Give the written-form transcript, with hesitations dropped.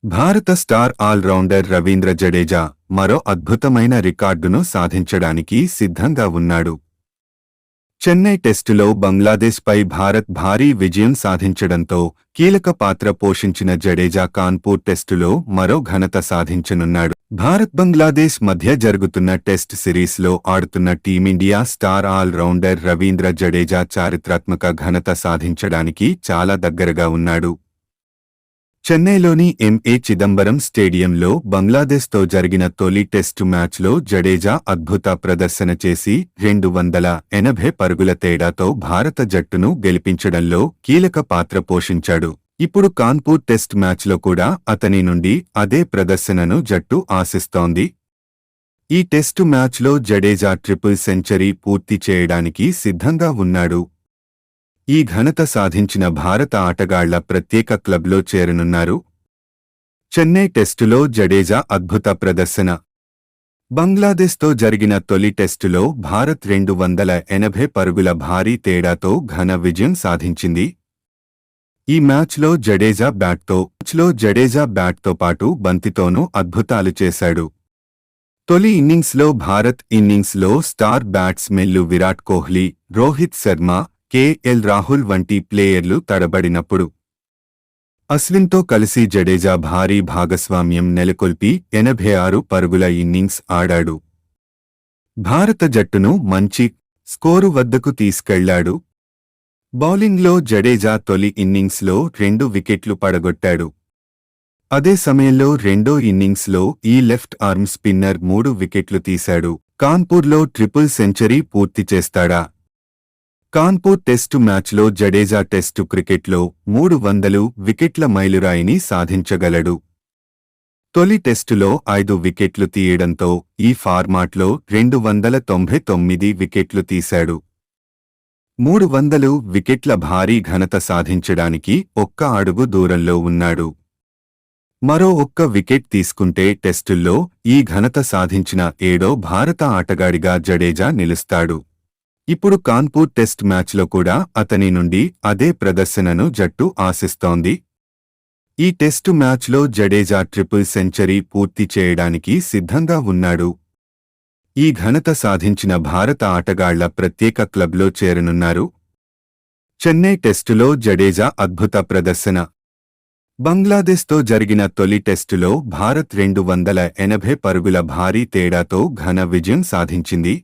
భారత star allrounder Ravindra Jadeja మరో అద్భుతమైన రికార్డును సాధించడానికి సిద్ధంగా ఉన్నాడు. చెన్నై టెస్టులో బంగ్లాదేశ్పై భారత్ భారీ విజయం సాధించడంతో కీలక పాత్ర పోషించిన జడేజా కాన్పూర్ టెస్టులో మరో ఘనత సాధించనున్నాడు. భారత్-బంగ్లాదేశ్ మధ్య జరుగుతున్న టెస్ట్ సిరీస్లో ఆడుతున్న team India star allrounder Ravindra Jadeja చారిత్రాత్మక ఘనత సాధించడానికి చాలా దగ్గరగా ఉన్నాడు. చెన్నైలోని ఎంఏ చిదంబరం స్టేడియంలో బంగ్లాదేశ్తో జరిగిన తొలి టెస్టు మ్యాచ్లో జడేజా అద్భుత ప్రదర్శన చేసి 280 పరుగుల తేడాతో భారత జట్టును గెలిపించడంలో కీలక పాత్ర పోషించాడు. ఇప్పుడు కాన్పూర్ టెస్ట్ మ్యాచ్లో కూడా అతని నుండి అదే ప్రదర్శనను జట్టు ఆశిస్తోంది. ఈ టెస్టు మ్యాచ్లో జడేజా ట్రిపుల్ సెంచరీ పూర్తి చేయడానికి సిద్ధంగా ఉన్నాడు. ఈ ఘనత సాధించిన భారత ఆటగాళ్ల ప్రత్యేక క్లబ్లో చేరనున్నారు. చెన్నై టెస్టులో జడేజా అద్భుత ప్రదర్శన. బంగ్లాదేశ్తో జరిగిన తొలి టెస్టులో భారత్ 280 పరుగుల భారీ తేడాతో ఘన విజయం సాధించింది. ఈ మ్యాచ్లో జడేజా బ్యాట్తో పాటు బంతితోనూ అద్భుతాలు చేశాడు. తొలి ఇన్నింగ్స్లో భారత్ ఇన్నింగ్స్లో స్టార్ బ్యాట్స్మెన్లు విరాట్ కోహ్లీ, రోహిత్ శర్మ, కేఎల్ రాహుల్ వంటి ప్లేయర్లు తడబడినప్పుడు అశ్విన్తో కలిసి జడేజా భారీ భాగస్వామ్యం నెలకొల్పి 86 పరుగుల ఇన్నింగ్స్ ఆడాడు. భారత జట్టును మంచి స్కోరు వద్దకు తీసుకెళ్లాడు. బౌలింగ్లో జడేజా తొలి ఇన్నింగ్స్లో 2 వికెట్లు పడగొట్టాడు. అదే సమయంలో రెండో ఇన్నింగ్స్లో ఈ లెఫ్ట్ ఆర్మ్ స్పిన్నర్ 3 వికెట్లు తీశాడు. కాన్పూర్లో ట్రిపుల్ సెంచరీ పూర్తి చేస్తాడా? కాన్పూర్ టెస్టు మ్యాచ్లో జడేజా టెస్టు క్రికెట్లో 300 వికెట్ల మైలురాయిని సాధించగలడు. తొలి టెస్టులో 5 వికెట్లు తీయడంతో ఈ ఫార్మాట్లో 299 వికెట్లు తీశాడు. 300 వికెట్ల భారీ ఘనత సాధించడానికి ఒక్క అడుగు దూరంలో ఉన్నాడు. మరో ఒక్క వికెట్ తీసుకుంటే టెస్టుల్లో ఈ ఘనత సాధించిన 7వ భారత ఆటగాడిగా జడేజా నిలుస్తాడు. ఇప్పుడు కాన్పూర్ టెస్ట్ మ్యాచ్లో కూడా అతని నుండి అదే ప్రదర్శనను జట్టు ఆశిస్తోంది. ఈ టెస్టు మ్యాచ్లో జడేజా ట్రిపుల్ సెంచరీ పూర్తి చేయడానికి సిద్ధంగా ఉన్నాడు. ఈ ఘనత సాధించిన భారత ఆటగాళ్ల ప్రత్యేక క్లబ్లో చేరనున్నారు. చెన్నై టెస్టులో జడేజా అద్భుత ప్రదర్శన. బంగ్లాదేశ్తో జరిగిన తొలి టెస్టులో భారత్ 280 పరుగుల భారీ తేడాతో ఘన విజయం సాధించింది.